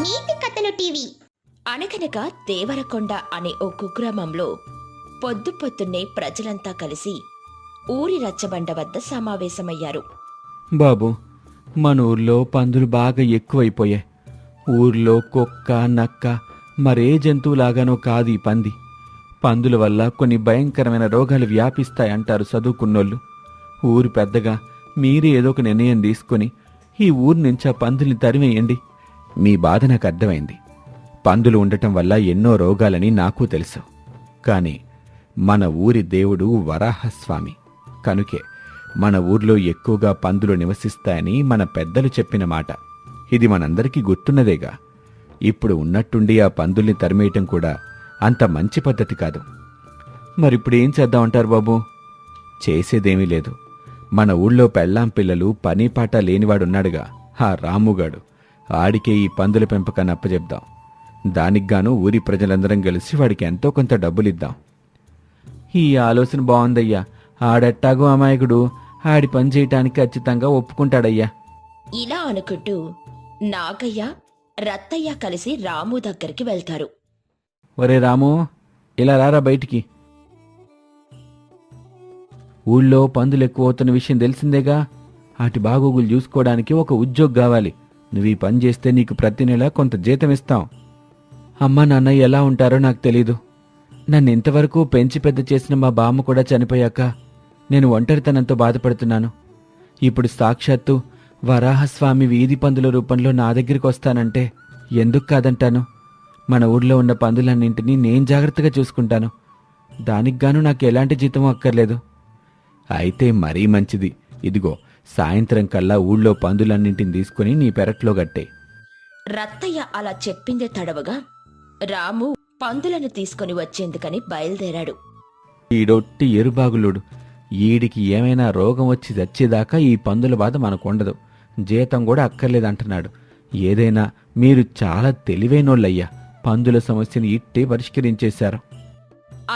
నీతి కథలు టీవీ. అనగనగా దేవరకొండ అనే ఓ కుగ్రామంలో పొద్దున్నే ప్రజలంతా కలిసి ఊరి రచ్చబండ వద్ద సమావేశమయ్యారు. బాబు, మన ఊర్లో పందులు బాగా ఎక్కువైపోయాయి. ఊర్లో కుక్క, నక్క, మరే జంతువులాగానో కాదు ఈ పంది. పందుల వల్ల కొన్ని భయంకరమైన రోగాలు వ్యాపిస్తాయంటారు చదువుకున్నోళ్ళు. ఊరు పెద్దగా మీరే ఏదో ఒక నిర్ణయం తీసుకుని ఈ ఊరి నుంచి ఆ పందుల్ని తరివేయండి. మీ బాధ నాకు అర్థమైంది. పందులు ఉండటం వల్ల ఎన్నో రోగాలని నాకు తెలుసు. కానీ మన ఊరి దేవుడు వరాహస్వామి కనుకే మన ఊర్లో ఎక్కువగా పందులు నివసిస్తాయని మన పెద్దలు చెప్పిన మాట. ఇది మనందరికీ గుర్తున్నదేగా. ఇప్పుడు ఉన్నట్టుండి ఆ పందుల్ని తరిమేయటం కూడా అంత మంచి పద్ధతి కాదు. మరిప్పుడేం చేద్దామంటారు బాబు? చేసేదేమీ లేదు. మన ఊళ్ళో పెళ్ళాం పిల్లలు పనీపాట లేనివాడున్నాడుగా, ఆ రాముగాడు. ఆడికే ఈ పందుల పెంపకాన్ని అప్పచెప్దాం. దానికిగాను ఊరి ప్రజలందరం కలిసి వాడికి ఎంతో కొంత డబ్బులిద్దాం. ఈ ఆలోచన బాగుందయ్యా. ఆడెట్టాగో అమాయకుడు, ఆడి పని చేయటానికి ఖచ్చితంగా ఒప్పుకుంటాడయ్యా. ఇలా అనుకుంటూ నాగయ్య, రత్తయ్య కలిసి రాము దగ్గరికి వెళ్తారు. ఒరే రాము, ఇలా రారా బయటికి. ఊళ్ళో పందులు ఎక్కువ అవుతున్న విషయం తెలిసిందేగా. వాటి బాగోగులు చూసుకోవడానికి ఒక ఉద్యోగం కావాలి. నువ్వు ఈ పని చేస్తే నీకు ప్రతి నెల కొంత జీతం ఇస్తాం. అమ్మ నాన్న ఎలా ఉంటారో నాకు తెలీదు. నన్ను ఇంతవరకు పెంచి పెద్ద చేసిన మా బామ్మ కూడా చనిపోయాక నేను ఒంటరితనంతో బాధపడుతున్నాను. ఇప్పుడు సాక్షాత్తు వరాహస్వామి వీధి పందుల రూపంలో నా దగ్గరికి వస్తానంటే ఎందుకు కాదంటాను? మన ఊర్లో ఉన్న పందులన్నింటినీ నేను జాగ్రత్తగా చూసుకుంటాను. దానికిగాను నాకు ఎలాంటి జీతం అక్కర్లేదు. అయితే మరీ మంచిది. ఇదిగో, సాయంత్రం కల్లా ఊళ్ళో పందులన్నింటిని తీసుకుని నీ పెరట్లో గట్టే. రత్తయ్య అలా చెప్పిందే తడవగా రాము పందులను తీసుకుని వచ్చేందుకని బయలుదేరాడు. ఈడొట్టి ఎరుబాగులుడు. ఈడికి ఏమైనా రోగం వచ్చి చచ్చేదాకా ఈ పందుల బాధ మనకుండదు. జీతం కూడా అక్కర్లేదంటున్నాడు. ఏదైనా మీరు చాలా తెలివైనోళ్ళయ్యా. పందుల సమస్యను ఇట్టే పరిష్కరించేశారు.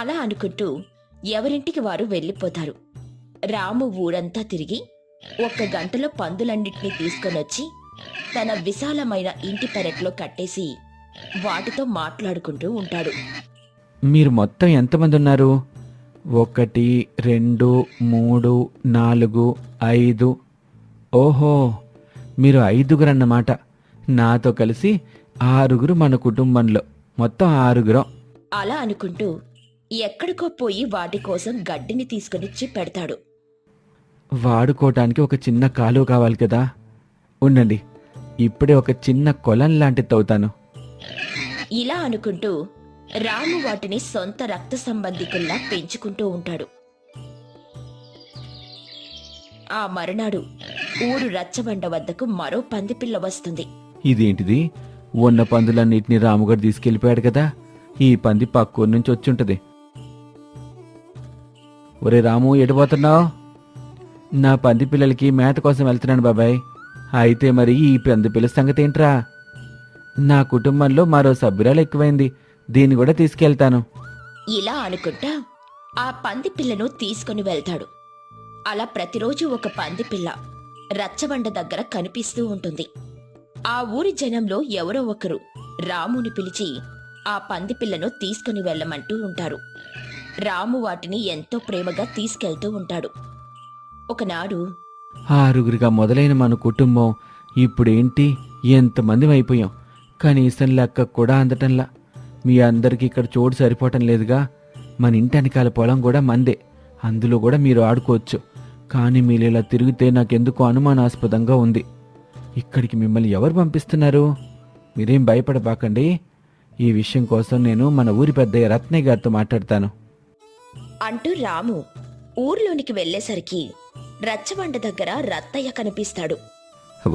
అలా అనుకుంటూ ఎవరింటికి వారు వెళ్ళిపోతారు. రాము ఊరంతా తిరిగి 1 గంటలో పందులన్నింటినీ తీసుకొనొచ్చి తన విశాలమైన ఇంటి పెరట్లో కట్టేసి వాటితో మాట్లాడుకుంటూ ఉంటాడు. మీరు మొత్తం ఎంతమంది ఉన్నారు? 1, 2, 3, 4, 5. ఓహో, మీరు 5గురు అన్నమాట. నాతో కలిసి 6గురు మన కుటుంబంలో. మొత్తం 6గురం. అలా అనుకుంటూ ఎక్కడికో పోయి వాటి కోసం గడ్డిని తీసుకొనిచ్చి పెడతాడు. వాడుకోవటానికి ఒక చిన్న కాలువ కావాలి కదా. ఉండండి, ఇప్పుడే ఒక చిన్న కొలం లాంటిది తవ్వుతాను. ఇలా అనుకుంటూ రాము వాటిని సొంత రక్త సంబంధికుల్లా పెంచుకుంటూ ఉంటాడు. ఆ మరునాడు ఊరు రచ్చబండ వద్దకు మరో పందిపిల్ల వస్తుంది. ఇదేంటిది? ఉన్న పందులన్నిటినీ రాముగారు తీసుకెళ్లిపోయాడు కదా. ఈ పంది పక్కూరు నుంచి వచ్చుంటది. ఒరే రాము, ఎడిపోతున్నావు? నా పంది పిల్లలకి మేత కోసం వెళ్తున్నాను బాబాయ్. అయితే మరి ఈ పంది పిల్ల సంగతి ఏంట్రా? నా కుటుంబంలో మరో సభ్యురాలు ఎక్కువైంది. దీన్ని కూడా తీసుకెళ్తాను. ఇలా అనుకుంటా ఆ పంది పిల్లను తీసుకుని వెళ్తాడు. అలా ప్రతిరోజు ఒక పంది పిల్ల రచ్చబండ దగ్గర కనిపిస్తూ ఉంటుంది. ఆ ఊరి జనంలో ఎవరో ఒకరు రాముని పిలిచి ఆ పంది పిల్లను తీసుకుని వెళ్ళమంటూ ఉంటారు. రాము వాటిని ఎంతో ప్రేమగా తీసుకెళ్తూ ఉంటాడు. ఒకనాడు 6గురిగా మొదలైన మన కుటుంబం ఇప్పుడేంటి ఎంతమంది అయిపోయాం. కనీసం లెక్క కూడా అందటంలా. మీ అందరికీ ఇక్కడ చోటు సరిపోవటం లేదుగా. మన ఇంటి వెనకాల పొలం కూడా మందే. అందులో కూడా మీరు ఆడుకోవచ్చు. కానీ మీరు ఇలా తిరిగితే నాకెందుకో అనుమానాస్పదంగా ఉంది. ఇక్కడికి మిమ్మల్ని ఎవరు పంపిస్తున్నారు? మీరేం భయపడబాకండి. ఈ విషయం కోసం నేను మన ఊరి పెద్దయ్య రత్నయ్య గారితో మాట్లాడతాను అంటూ రాము ఊర్లోనికి వెళ్లేసరికి రచ్చబండ దగ్గర రత్తయ్య కనిపిస్తాడు.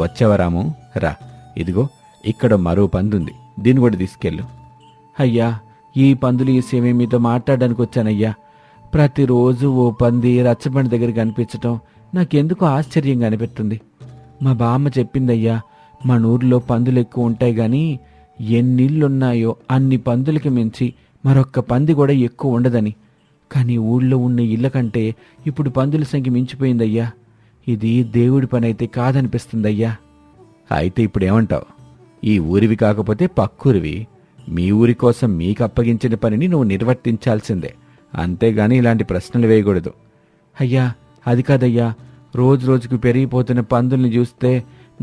వచ్చావా రాము? రా, ఇదిగో ఇక్కడ మరో పందుంది. దీన్ని కూడా తీసుకెళ్ళు. అయ్యా, ఈ పందులు ఈ సేమే మీతో మాట్లాడడానికి వచ్చానయ్యా. ప్రతిరోజు ఓ పంది రచ్చబండ దగ్గర కనిపించటం నాకెందుకో ఆశ్చర్యంగా అనిపిస్తుంది. మా బామ్మ చెప్పిందయ్యా, మన ఊర్లో పందులు ఎక్కువ ఉంటాయి గాని ఎన్నిళ్ళున్నాయో అన్ని పందులకి మించి మరొక్క పంది కూడా ఎక్కువ ఉండదని. కానీ ఊళ్ళో ఉన్న ఇళ్ల కంటే ఇప్పుడు పందుల సంఖ్య మించిపోయిందయ్యా. ఇది దేవుడి పని అయితే కాదనిపిస్తుందయ్యా. అయితే ఇప్పుడేమంటావు? ఈ ఊరివి కాకపోతే పక్కూరివి. మీ ఊరి కోసం మీకు అప్పగించిన పనిని నువ్వు నిర్వర్తించాల్సిందే, అంతేగాని ఇలాంటి ప్రశ్నలు వేయకూడదు. అయ్యా, అది కాదయ్యా, రోజురోజుకు పెరిగిపోతున్న పందుల్ని చూస్తే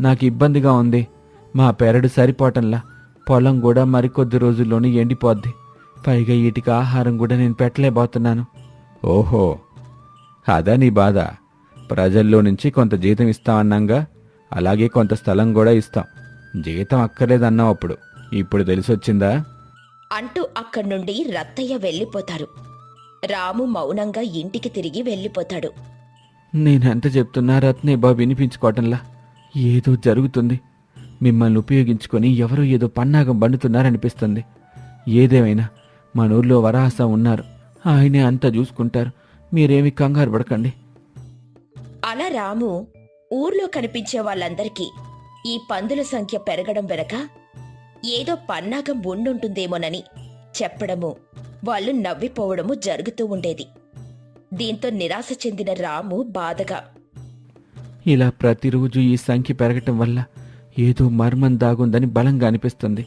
నాకు ఇబ్బందిగా ఉంది. మా పెరడు సరిపోవటంలా, పొలం కూడా మరికొద్ది రోజుల్లోనే ఎండిపోద్ది. పైగా వీటికి ఆహారం కూడా నేను పెట్టలేకపోతున్నాను. ఓహో, అదా నీ బాధ. ప్రజల్లో నుంచి కొంత జీతం ఇస్తామన్నాంగా, అలాగే కొంత స్థలం కూడా ఇస్తాం. జీతం అక్కర్లేదన్నావు అప్పుడు, ఇప్పుడు తెలిసొచ్చిందా అంటూ అక్కడి నుండి రత్తయ్య వెళ్ళిపోతారు. రాము మౌనంగా ఇంటికి తిరిగి వెళ్ళిపోతాడు. నేనెంత చెప్తున్నా రత్నే బాబు వినిపించుకోవటంలా. ఏదో జరుగుతుంది. మిమ్మల్ని ఉపయోగించుకొని ఎవరో ఏదో పన్నాగం బండుతున్నారనిపిస్తుంది. ఏదేమైనా మన ఊర్లో వరాహస ఉన్నారు, ఆయనే అంతా చూసుకుంటారు. మీరేమి కంగారు పడకండి. అలా రాము ఊర్లో కనిపించే వాళ్ళందరికీ ఈ పందుల సంఖ్య పెరగడం వెనక ఏదో పన్నాగం ఉండుంటుందేమోనని చెప్పడము, వాళ్ళు నవ్విపోవడము జరుగుతూ ఉండేది. దీంతో నిరాశ చెందిన రాము బాధగా, ఇలా ప్రతిరోజు ఈ సంఖ్య పెరగటం వల్ల ఏదో మర్మం దాగుందని బలంగా అనిపిస్తుంది.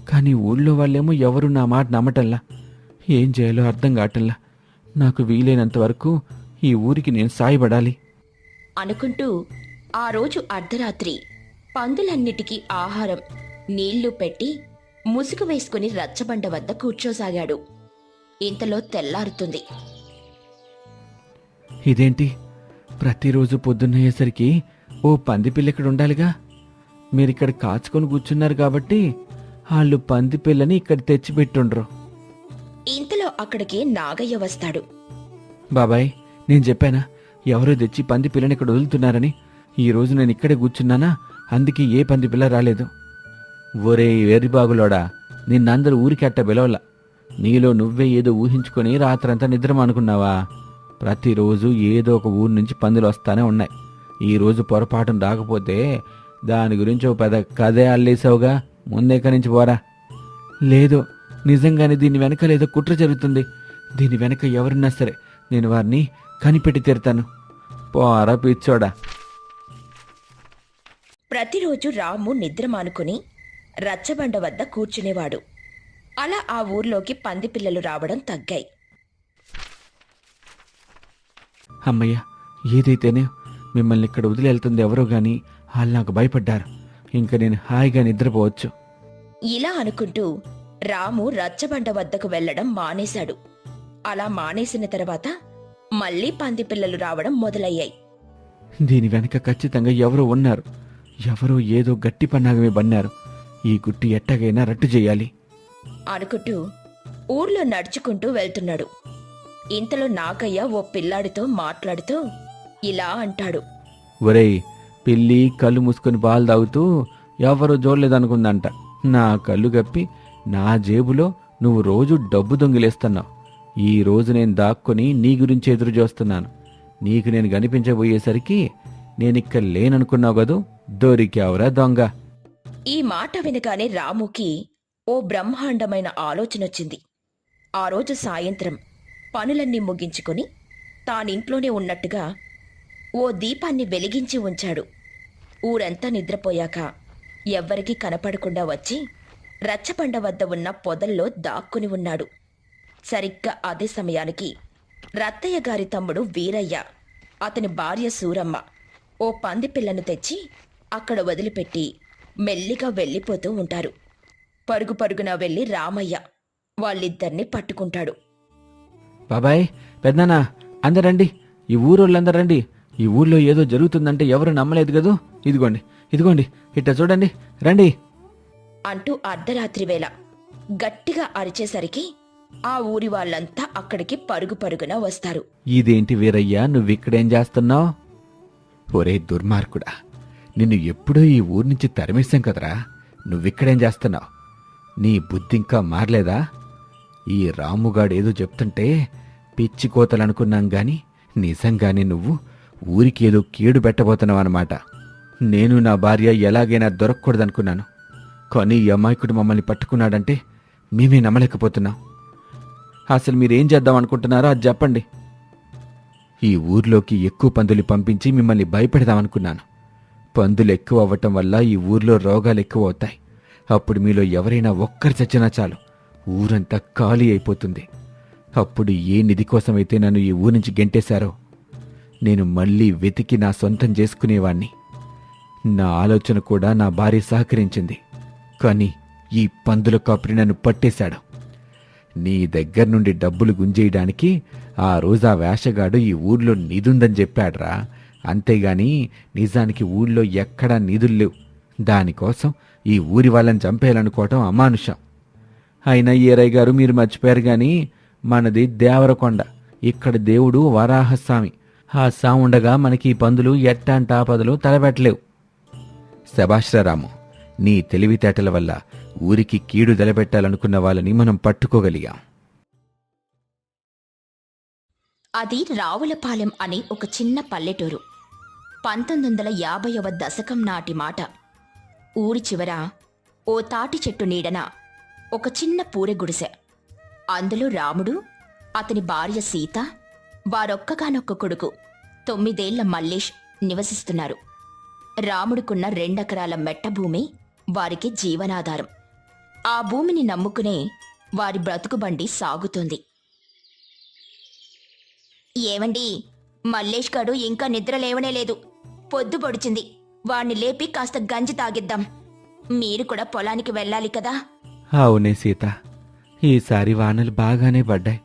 కానీ ఊళ్ళో వాళ్ళేమో ఎవరు నా మాట నమ్మటంలా. ఏం చేయాలో అర్థం కావటంలా. నాకు వీలైనంత వరకు ఈ ఊరికి నేను సాయపడాలి అనుకుంటూ ఆ రోజు అర్ధరాత్రి పందులన్నిటికీ ఆహారం, నీళ్లు పెట్టి ముసుగు వేసుకుని రచ్చబండ వద్ద కూర్చోసాగాడు. ఇంతలో తెల్లారుతుంది. ఇదేంటి, ప్రతిరోజు పొద్దున్నయ్యేసరికి ఓ పందిపిల్ల ఇక్కడ ఉండాలిగా. మీరిక్కడ కాచుకొని కూర్చున్నారు కాబట్టి వాళ్ళు పందిపిల్లని ఇక్కడ తెచ్చిపెట్టుండ్రు. ఇంతలో అక్కడికి నాగయ్య వస్తాడు. బాబాయ్, నేను చెప్పానా ఎవరో తెచ్చి పందిపిల్లని ఇక్కడ వదులుతున్నారని? ఈరోజు నేను ఇక్కడే కూర్చున్నానా, అందుకే ఏ పందిపిల్ల రాలేదు. ఒరే వెర్రిబాగులోడా, నిన్నందరూ ఊరికెట్ట పిలవలా. నీలో నువ్వే ఏదో ఊహించుకొని రాత్రంతా నిద్రమానుకున్నావా? ప్రతిరోజు ఏదో ఒక ఊరు నుంచి పందులు వస్తానే ఉన్నాయి. ఈరోజు పొరపాటును రాకపోతే దాని గురించి ఓ పెద్ద కథే అల్లేసావుగా. ముందెక్కడి నుంచి పోరా. లేదు, నిజంగానే దీని వెనక లేదో కుట్ర జరుగుతుంది. దీని వెనక ఎవరున్నా సరే నేను వారిని కనిపెట్టి తీరుతాను. పోరా పిచ్చోడా. ప్రతిరోజు రాము నిద్ర మానుకుని రచ్చబండ వద్ద కూర్చునేవాడు. అలా ఆ ఊర్లోకి పందిపిల్లలు రావడం తగ్గాయి. అమ్మయ్య, ఏదైతేనే మిమ్మల్ని ఇక్కడ వదిలి వెళ్తుంది ఎవరో గాని వాళ్ళు నాకు భయపడ్డారు. ఇంక నేను హాయిగా నిద్రపోవచ్చు. ఇలా అనుకుంటూ రాము రచ్చబండ వద్దకు వెళ్లడం మానేశాడు. అలా మానేసిన తర్వాత మళ్లీ పందిపిల్లలు రావడం మొదలయ్యాయి. దీని వెనక ఖచ్చితంగా ఎవరో ఉన్నారు. ఎవరో ఏదో గట్టి పన్నాగమే బన్నారు. ఈ గుట్టి ఎట్టగైనా రట్టు చేయాలి అనుకుంటూ ఊర్లో నడుచుకుంటూ వెళ్తున్నాడు. ఇంతలో నాగయ్య ఓ పిల్లాడితో మాట్లాడుతూ ఇలా అంటాడు. ఒరేయ్, పిల్లి కళ్ళు మూసుకొని పాలు తాగుతూ ఎవరో చూడలేదనుకుందంట. నా కళ్ళు గప్పి నా జేబులో నువ్వు రోజు డబ్బు దొంగిలేస్తున్నావు. ఈ రోజు నేను దాక్కొని నీ గురించి ఎదురు చూస్తున్నాను. నీకు నేను కనిపించబోయేసరికి నేనిక్కడ లేననుకున్నావు కదూ, దొరికావురా దొంగ. ఈ మాట వినగానే రాముకి ఓ బ్రహ్మాండమైన ఆలోచనొచ్చింది. ఆ రోజు సాయంత్రం పనులన్నీ ముగించుకొని తానింట్లోనే ఉన్నట్టుగా ఓ దీపాన్ని వెలిగించి ఉంచాడు. ఊరంతా నిద్రపోయాక ఎవ్వరికీ కనపడకుండా వచ్చి రచ్చబండ వద్ద ఉన్న పొదల్లో దాక్కుని ఉన్నాడు. సరిగ్గా అదే సమయానికి రత్తయ్య గారి తమ్ముడు వీరయ్య, అతని భార్య సూరమ్మ ఓ పందిపిల్లను తెచ్చి అక్కడ వదిలిపెట్టి మెల్లిగా వెళ్ళిపోతూ ఉంటారు. పరుగు పరుగున వెళ్ళి రామయ్య వాళ్ళిద్దరినీ పట్టుకుంటాడు. బాబాయ్, పెద్దనా, అందరండి, ఈ ఊరోళ్ళందరూ రండి. ఈ ఊర్లో ఏదో జరుగుతుందంటే ఎవరు నమ్మలేదు కదూ. ఇదిగోండి, ఇదిగోండి, ఇట్ట చూడండి, రండి అంటూ అర్ధరాత్రి వేళ గట్టిగా అరిచేసరికి ఆ ఊరి వాళ్ళంతా అక్కడికి పరుగు పరుగున వస్తారు. ఇదేంటి వీరయ్యా, నువ్విక్కడేం చేస్తున్నావు? ఒరే దుర్మార్గుడా, నిన్ను ఎప్పుడో ఈ ఊరి నుంచి తరిమేశాం కదరా. నువ్విక్కడేం చేస్తున్నావు? నీ బుద్ధి ఇంకా మారలేదా? ఈ రాముగాడేదో చెప్తుంటే పిచ్చి కోతలనుకున్నాం గాని నిజంగానే నువ్వు ఊరికేదో కీడు పెట్టబోతున్నావన్నమాట. నేను నా భార్య ఎలాగైనా దొరకకూడదనుకున్నాను. కానీ ఈ అమాయకుడు మమ్మల్ని పట్టుకున్నాడంటే మేమే నమ్మలేకపోతున్నాం. అసలు మీరేం చేద్దాం అనుకుంటున్నారో అది చెప్పండి. ఈ ఊర్లోకి ఎక్కువ పందులు పంపించి మిమ్మల్ని భయపెడదామనుకున్నాను. పందులు ఎక్కువ అవ్వటం వల్ల ఈ ఊర్లో రోగాలు ఎక్కువ అవుతాయి. అప్పుడు మీలో ఎవరైనా ఒక్కరు చచ్చినా చాలు, ఊరంతా ఖాళీ అయిపోతుంది. అప్పుడు ఏ నిధి కోసమైతే నన్ను ఈ ఊరి నుంచి గెంటేశారో నేను మళ్ళీ వెతికి నా సొంతం చేసుకునేవాణ్ణి. నా ఆలోచన కూడా నా భార్య సహకరించింది. కానీ ఈ పందుల కాపురి నన్ను పట్టేశాడు. నీ దగ్గర నుండి డబ్బులు గుంజేయడానికి ఆ రోజు ఆ వేషగాడు ఈ ఊర్లో నిధుందని చెప్పాడ్రా. అంతేగాని నిజానికి ఊళ్ళో ఎక్కడా నిధులు లేవు. దానికోసం ఈ ఊరి వాళ్ళని చంపేయాలనుకోవటం అమానుషం. అయినా ఈరయ్య గారు, మీరు మర్చిపోయారు గాని మనది దేవరకొండ. ఇక్కడ దేవుడు వరాహస్వామి. ఆ స్వామి ఉండగా మనకి ఈ పందులు ఎట్టాంటి ఆపదలు తలబెట్టలేవు. శభాశ్రరాము, నీ తెలివితేటల వల్ల ఊరికి కీడు తలబెట్టాలనుకున్న వాళ్ళని మనం పట్టుకోగలిగాం. అది రావులపాలెం అనే ఒక చిన్న పల్లెటూరు. 1950వ దశకం నాటి మాట. ఊరి చివర ఓ తాటి చెట్టు నీడన ఒక చిన్న పూరె గుడిసె. అందులో రాముడు, అతని భార్య సీత, వారొక్కగానొక్క కొడుకు 9 ఏళ్ల మల్లేష్ నివసిస్తున్నారు. రాముడికున్న 2 ఎకరాల మెట్ట భూమి వారికి జీవనాధారం. ఆ భూమిని నమ్ముకునే వారి బ్రతుకుబండి సాగుతుంది. ఏమండి, మల్లేష్ గాడు ఇంకా నిద్ర లేవనే లేదు. పొద్దు పొడిచింది. వాణ్ణి లేపి కాస్త గంజి తాగిద్దాం. మీరు కూడా పొలానికి వెళ్ళాలి కదా. అవునే సీత, ఈసారి వానలు బాగానే పడ్డాయి.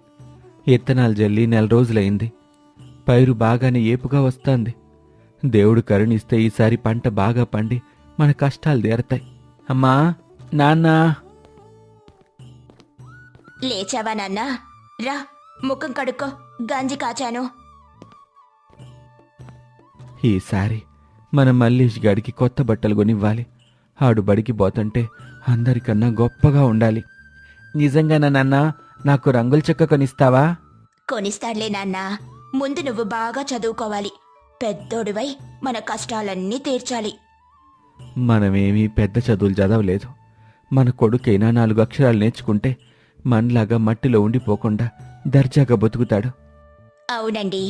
ఇత్తనాలు జల్లి 4 రోజులైంది. పైరు బాగానే ఏపుగా వస్తోంది. దేవుడు కరుణిస్తే ఈసారి పంట బాగా పండి మన కష్టాలు తీరతాయి. అమ్మా, నాన్నా. లేచావా నాన్నా? రా, ముఖం కడుక్కో, గంజి కాచాను. ఈసారి మన మల్లేష్ గాడికి కొత్త బట్టలు కొనివ్వాలి. ఆడు బడికి పోతుంటే అందరికన్నా గొప్పగా ఉండాలి. నిజంగానా నాన్నా? నాకు రంగుల చెక్క కొనిస్తావా? కొనిస్తాడులే నాన్నా. ముందు నువ్వు బాగా చదువుకోవాలి. పెద్దోడివై మన కష్టాలన్నీ తీర్చాలి. మనమేమీ పెద్ద చదువులు చదవలేదు. మన కొడుకైనా 4 అక్షరాలు నేర్చుకుంటే మనలాగా మట్టిలో ఉండిపోకుండా దర్జాగా బతుకుతాడు. అవునండి,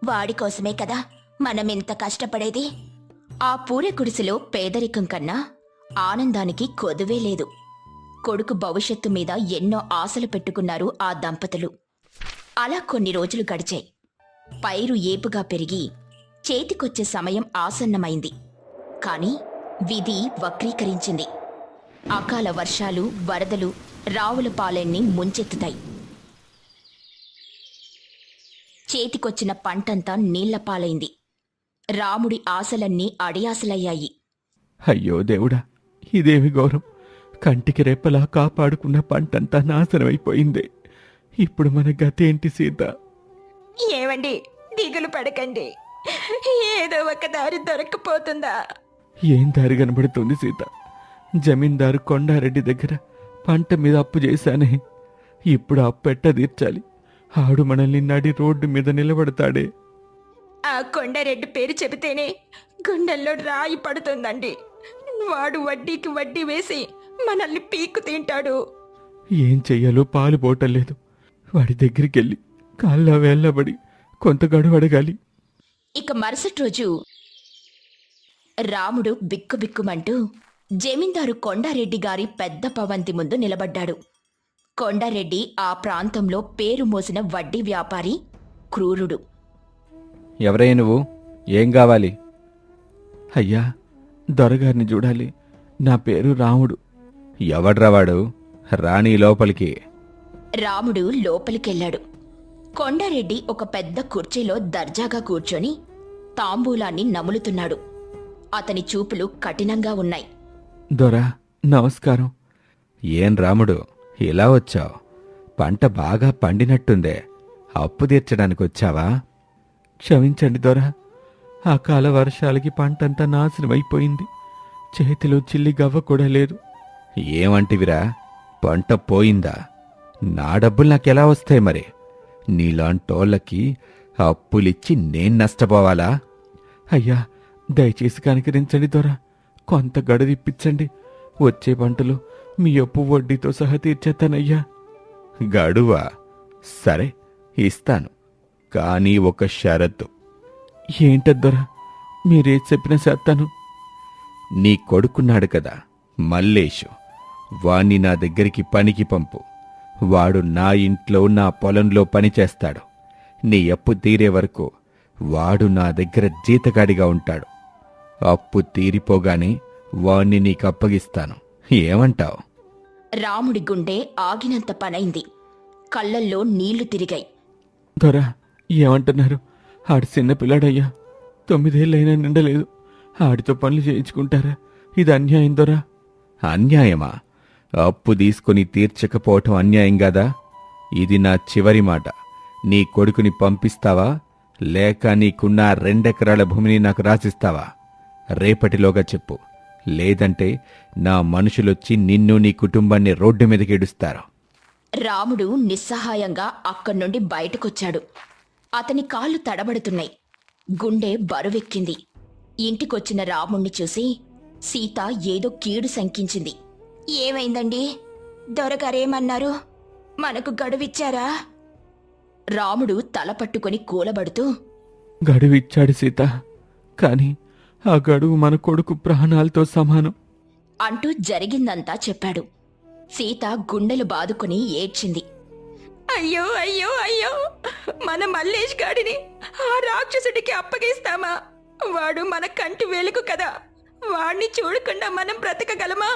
వాడి కోసమే కదా మనమింత కష్టపడేది. ఆ పూరె గుడిసెలో పేదరికం కన్నా ఆనందానికి కొదువే లేదు. కొడుకు భవిష్యత్తు మీద ఎన్నో ఆశలు పెట్టుకున్నారు ఆ దంపతులు. అలా కొన్ని రోజులు గడిచాయి. పైరు ఏపుగా పెరిగి చేతికొచ్చే సమయం ఆసన్నమైంది. కాని విధి వక్రీకరించింది. అకాల వర్షాలు, వరదలు రావులపాలెన్ని ముంచెత్తుతాయి. చేతికొచ్చిన పంటంతా నీళ్లపాలైంది. రాముడి ఆశలన్నీ అడియాసలయ్యాయి. అయ్యో దేవుడా, ఇదేమి ఘోరం! కంటికి రెప్పలా కాపాడుకున్న పంటంతా నాశనమైపోయిందే. ఇప్పుడు మన గతేంటి సీత? ఏవండి, దిగులు పడకండి. ఏదో ఒక దారి దొరకపోతుందా? ఏం దారి కనబడుతుంది సీత? జమీందారు కొండారెడ్డి దగ్గర పంట మీద అప్పు చేశానే. ఇప్పుడు అప్పు ఎట్ట తీర్చాలి? ఆడు మనల్ని నడి రోడ్డు మీద నిలబడతాడే. ఆ కొండారెడ్డి పేరు చెబితేనే గుండెల్లో రాయి పడుతుందండి. వాడు వడ్డీకి వడ్డీ వేసి మనల్ని పీక్కు తింటాడు. ఏం చెయ్యాలో పాలు పోటలేదు. వాడి దగ్గరికెళ్ళి కాళ్ళ వేళ్ళబడి కొంత గడువు అడగాలి. ఇక మరుసటి రోజు రాముడు బిక్కుబిక్కుమంటూ జమీందారు కొండారెడ్డి గారి పెద్ద పవంతి ముందు నిలబడ్డాడు. కొండారెడ్డి ఆ ప్రాంతంలో పేరు మోసిన వడ్డీ వ్యాపారి, క్రూరుడు. ఎవరయ్య నువ్వు? ఏం కావాలి? అయ్యా, దొరగారిని చూడాలి. నా పేరు రాముడు. ఎవడ్రావాడు? రాణి లోపలికి. రాముడు లోపలికెళ్ళాడు. కొండారెడ్డి ఒక పెద్ద కుర్చీలో దర్జాగా కూర్చొని తాంబూలాన్ని నములుతున్నాడు. అతని చూపులు కఠినంగా ఉన్నాయి. దొరా, నమస్కారం. ఏం రాముడు, ఇలా వచ్చావు? పంట బాగా పండినట్టుందే. అప్పు తీర్చడానికి వచ్చావా? క్షమించండి దొరా, ఆ కాల వర్షాలకి పంటంతా నాశనమైపోయింది. చేతిలో చిల్లి గవ్వ కూడా లేదు. ఏమంటివిరా? పంట పోయిందా? నా డబ్బులు నాకెలా వస్తాయి మరి? నీలాంటోళ్ళకి అప్పులిచ్చి నేను నష్టపోవాలా? అయ్యా, దయచేసి కనికరించండి దొరా. కొంత గడువు ఇప్పించండి. వచ్చే పంటలో మీ అప్పు వడ్డీతో సహా తీర్చేస్తానయ్యా. గడువా? సరే, ఇస్తాను. కానీ ఒక షరతు. ఏంటద్దొరా? మీరేది చెప్పినా చేస్తాను. నీ కొడుకున్నాడు కదా మల్లేషు, వాణ్ణి నా దగ్గరికి పనికి పంపు. వాడు నా ఇంట్లో నా పొలంలో పని చేస్తాడు. నీ అప్పు తీరే వరకు వాడు నా దగ్గర జీతగాడిగా ఉంటాడు. అప్పు తీరిపోగానే వాణ్ణి నీకు అప్పగిస్తాను. ఏమంటావ్? రాముడి గుండె ఆగినంత పనైంది. కళ్ళల్లో నీళ్లు తిరిగాయి. దొరా, ఏమంటున్నారు? ఆడు చిన్నపిల్లాడయ్యా, 9 ఏళ్ళైనా నిండలేదు. ఆడితో పనులు చేయించుకుంటారా? ఇది అన్యాయం దొరా. అన్యాయమా? అప్పు తీసుకుని తీర్చకపోవటం అన్యాయం కాదా? ఇది నా చివరి మాట. నీ కొడుకుని పంపిస్తావా, లేక నీకున్న 2 ఎకరాల భూమిని నాకు రాసిస్తావా? రేపటిలోగా చెప్పు. లేదంటే నా మనుషులొచ్చి నిన్ను నీ కుటుంబాన్ని రోడ్డు మీదకి ఈడుస్తారు. రాముడు నిస్సహాయంగా అక్కడ్నుండి బయటకొచ్చాడు. అతని కాళ్ళు తడబడుతున్నాయి. గుండె బరువెక్కింది. ఇంటికొచ్చిన రాముణ్ణి చూసి సీత ఏదో కీడు శంకించింది. ఏమైందండి? దొరగారేమన్నారు? మనకు గడువిచ్చారా? రాముడు తల పట్టుకొని కూలబడుతూ, గడువిచ్చాడు సీత, కాని ఆ గడువు మన కొడుకు ప్రాణాలతో సమానం అంటూ జరిగిందంతా చెప్పాడు. సీత గుండెలు బాదుకుని ఏడ్చింది. అయ్యో అయ్యో అయ్యో, మన మల్లేష్ గాడిని ఆ రాక్షసుడికి అప్పగిస్తామా? వాడు మన కంటి వెలుగు కదా. వాడిని చూడకుండా మనం బ్రతకగలమా?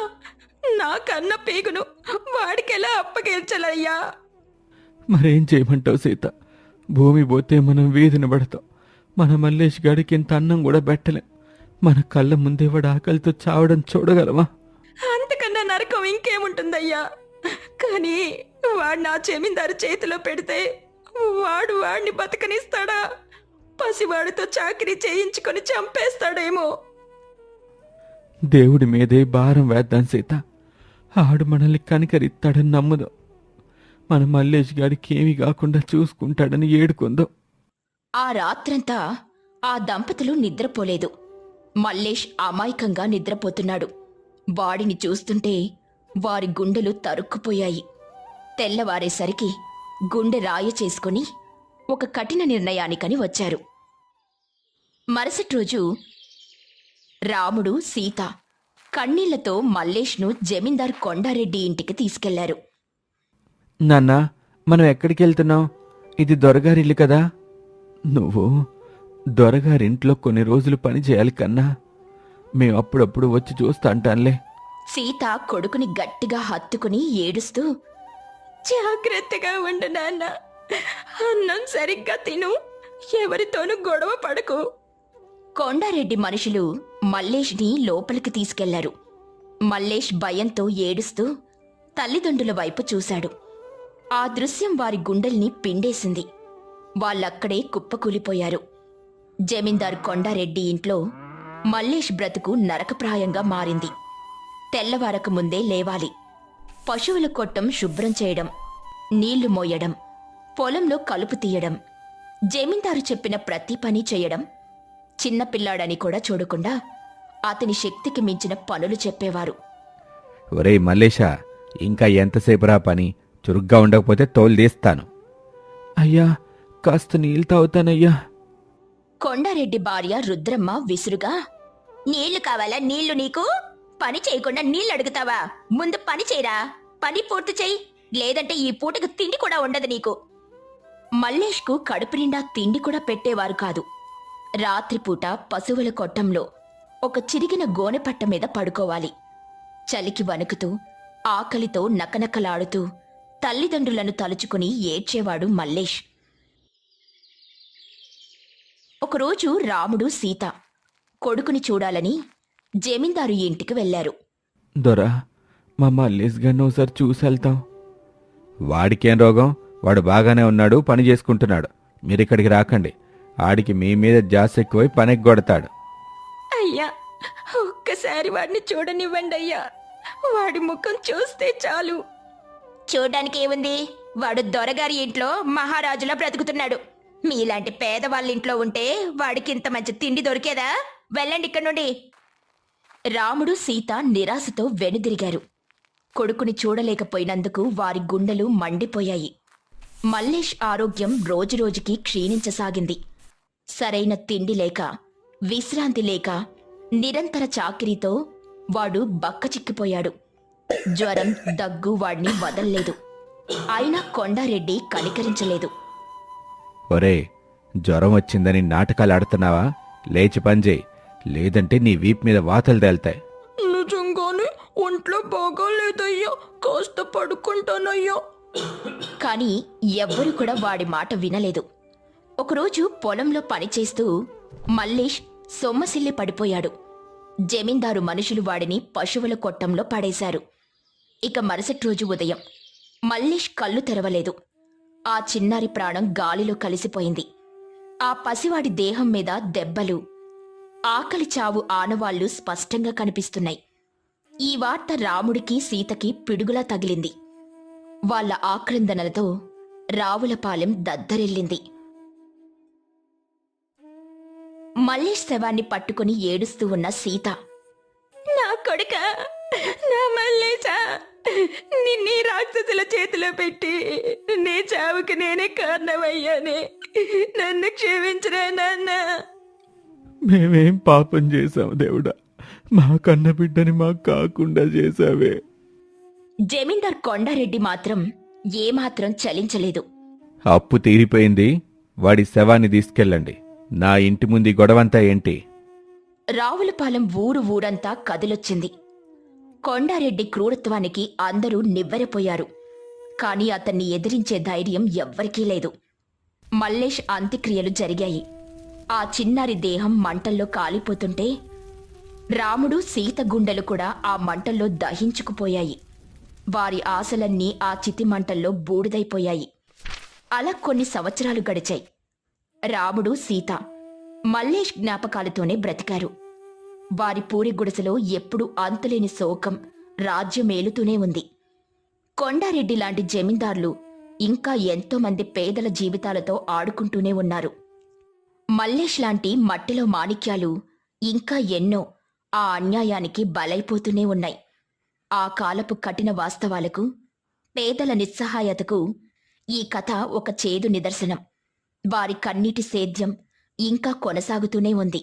నా కన్న పేగును వాడికెలా అప్పగించాలయ్యా? మరేం చేయమంటావు సీత? భూమి పోతే మనం వీధిని పడతాం. మన మల్లేష్ గాడికి ఇంత అన్నం కూడా పెట్టలేం. మన కళ్ళ ముందే వాడు ఆకలితో చావడం చూడగలమా? అంతకన్నా నరకం ఇంకేముంటుందయ్యా? కానీ వాడు నా జమీందారు చేతిలో పెడితే వాడు వాడిని బతకనిస్తాడా? పసివాడితో చాకిరీ చేయించుకొని చంపేస్తాడేమో. దేవుడి మీదే భారం వేద్దాం సీత. ఆడు మనల్ని కనికరిస్తాడని నమ్ముదాం. మన మల్లేష్ గాడికి ఏమీ కాకుండా చూసుకుంటాడని ఏడుకుందాం. ఆ రాత్రంతా ఆ దంపతులు నిద్రపోలేదు. మల్లేష్ అమాయకంగా నిద్రపోతున్నాడు. వాడిని చూస్తుంటే వారి గుండెలు తరుక్కుపోయాయి. తెల్లవారేసరికి గుండె రాయ చేసుకుని ఒక కఠిన నిర్ణయానికని వచ్చారు. మరుసటి రోజు రాముడు, సీత కన్నీళ్లతో మల్లేష్ను జమీందార్ కొండారెడ్డి ఇంటికి తీసుకెళ్లారు. నాన్నా, మనం ఎక్కడికి వెళ్తున్నాం? ఇది దొరగారిల్లు కదా. నువ్వు దొరగారింట్లో కొన్ని రోజులు పని చేయాలి కన్నా. మేం అప్పుడప్పుడు వచ్చి చూస్తా అంటానులే. సీత కొడుకుని గట్టిగా హత్తుకుని ఏడుస్తూ, జాగ్రత్తగా ఉండు నాన్న, అన్నం సరిగ్గా తిను, ఎవరితోనూ గొడవ పడకు. కొండారెడ్డి మనుషులు మల్లేష్ని లోపలికి తీసుకెళ్లారు. మల్లేష్ భయంతో ఏడుస్తూ తల్లిదండ్రుల వైపు చూశాడు. ఆ దృశ్యం వారి గుండెల్ని పిండేసింది. వాళ్ళక్కడే కుప్పకూలిపోయారు. జమీందారు కొండారెడ్డి ఇంట్లో మల్లేష్ బ్రతుకు నరకప్రాయంగా మారింది. తెల్లవారక ముందే లేవాలి. పశువుల కొట్టం శుభ్రం చేయడం, నీళ్లు మోయడం, పొలంలో కలుపు తీయడం, జమీందారు చెప్పిన ప్రతి పని చేయడం. చిన్నపిల్లాడని కూడా చూడకుండా అతని శక్తికి మించిన పనులు చెప్పేవారు. ఒరేయ్ మల్లేషా, ఇంకా ఎంతసేపురా పని? చురుగ్గా ఉండకపోతే తోలు తీస్తాను. అయ్యా, కాస్త నీళ్ళు తాగుతానయ్యా. కొండారెడ్డి భార్య రుద్రమ్మ విసురుగా, నీళ్లు కావాలా? నీళ్లు నీకు? పని చేయకుండా నీళ్లు అడుగుతావా? ముందు పని చేయరా, పని పూర్తి చెయ్యి, లేదంటే ఈ పూటకు తిండి కూడా ఉండదు నీకు. మల్లేష్కు కడుపు నిండా తిండి కూడా పెట్టేవారు కాదు. రాత్రిపూట పశువుల కొట్టంలో ఒక చిరిగిన గోనెపట్ట మీద పడుకోవాలి. చలికి వణుకుతూ, ఆకలితో నకనకలాడుతూ తల్లిదండ్రులను తలుచుకుని ఏడ్చేవాడు మల్లేష్. ఒకరోజు రాముడు, సీత కొడుకుని చూడాలని జమీందారు ఇంటికి వెళ్లారు. దొరా, మా మల్లేష్ గారిని ఒకసారి చూసి వెళ్తాం. వాడికేం రోగం? వాడు బాగానే ఉన్నాడు, పని చేసుకుంటున్నాడు. మీరిక్కడికి రాకండి. ఆడికి మీ మీద జాస్ ఎక్కువై పనెగ్గొడతాడు. అయ్యా, ఒక్కసారి వాడిని చూడనివ్వండి అయ్యా. వాడి ముఖం చూస్తే చాలు. చూడ్డానికి ఏముంది? వాడు దొరగారి ఇంట్లో మహారాజులా బ్రతుకుతున్నాడు. మీలాంటి పేదవాళ్ళింట్లో ఉంటే వాడికింత మంచి తిండి దొరికేదా? వెళ్ళండి ఇక్కడి నుండి. రాముడు, సీత నిరాశతో వెనుదిరిగారు. కొడుకుని చూడలేకపోయినందుకు వారి గుండెలు మండిపోయాయి. మల్లేష్ ఆరోగ్యం రోజురోజుకి క్షీణించసాగింది. సరైన తిండి లేక, విశ్రాంతి లేక, నిరంతర చాకిరీతో వాడు బక్కచిక్కిపోయాడు. జ్వరం దగ్గు వాడిని వదల్లేదు. అయినా కొండారెడ్డి కనికరించలేదు. ఒరే, జ్వరం వచ్చిందని నాటకాలు ఆడుతున్నావా? లేచి పనిచేయి, లేదంటే నీ వీప్ మీద వాతలు తేల్తాయి. నిజంగానే ఒంట్లో బాగోలేదయ్యా, కాస్త పడుకుంటానయ్యా. కాని ఎవ్వరు కూడా వాడి మాట వినలేదు. ఒకరోజు పొలంలో పనిచేస్తూ మల్లేష్ సొమ్మసిల్లి పడిపోయాడు. జమీందారు మనుషులు వాడిని పశువుల కొట్టంలో పడేశారు. ఇక మరుసటి రోజు ఉదయం మల్లేష్ కళ్ళు తెరవలేదు. ఆ చిన్నారి ప్రాణం గాలిలో కలిసిపోయింది. ఆ పసివాడి దేహం మీద దెబ్బలు, ఆకలి చావు ఆనవాళ్లు స్పష్టంగా కనిపిస్తున్నాయి. ఈ వార్త రాముడికి సీతకి పిడుగులా తగిలింది. వాళ్ళ ఆక్రందనలతో రావులపాలెం దద్దరిల్లింది. మల్లేష్ శవాన్ని పట్టుకుని ఏడుస్తూ ఉన్న సీత, నా కొడుక, నా మల్లేశా, నిన్నీ రాక్షసుల చేతిలో పెట్టి నీ చావుకి నేనే కారణమయ్యానే, నన్ను క్షమించరా నాన్న. మేమేం పాపం చేశాం దేవుడా, మా కన్న బిడ్డని మాకు కాకుండా చేశావే. జమీందార్ కొండారెడ్డి మాత్రం ఏమాత్రం చలించలేదు. అప్పు తీరిపోయింది, వాడి శవాన్ని తీసుకెళ్ళండి. నా ఇంటి ముందు గొడవంతా ఏంటి? రావులపాలెం ఊరంతా కదిలొచ్చింది. కొండారెడ్డి క్రూరత్వానికి అందరూ నివ్వెరపోయారు. కాని అతన్ని ఎదిరించే ధైర్యం ఎవ్వరికీ లేదు. మల్లేష్ అంత్యక్రియలు జరిగాయి. ఆ చిన్నారి దేహం మంటల్లో కాలిపోతుంటే రాముడు సీత గుండెలు కూడా ఆ మంటల్లో దహించుకుపోయాయి. వారి ఆశలన్నీ ఆ చితి మంటల్లో బూడిదైపోయాయి. అలా కొన్ని సంవత్సరాలు గడిచాయి. రాముడు సీత మల్లేష్ జ్ఞాపకాలతోనే బ్రతికారు. వారి పూరి గుడిసెలో ఎప్పుడూ అంతులేని శోకం రాజ్యమేలుతూనే ఉంది. కొండారెడ్డి లాంటి జమీందార్లు ఇంకా ఎంతోమంది పేదల జీవితాలతో ఆడుకుంటూనే ఉన్నారు. మల్లేష్ లాంటి మట్టిలో మాణిక్యాలు ఇంకా ఎన్నో ఆ అన్యాయానికి బలైపోతూనే ఉన్నాయి. ఆ కాలపు కఠిన వాస్తవాలకు, పేదల నిస్సహాయతకు ఈ కథ ఒక చేదు నిదర్శనం. వారి కన్నీటి సేద్యం ఇంకా కొనసాగుతూనే ఉంది.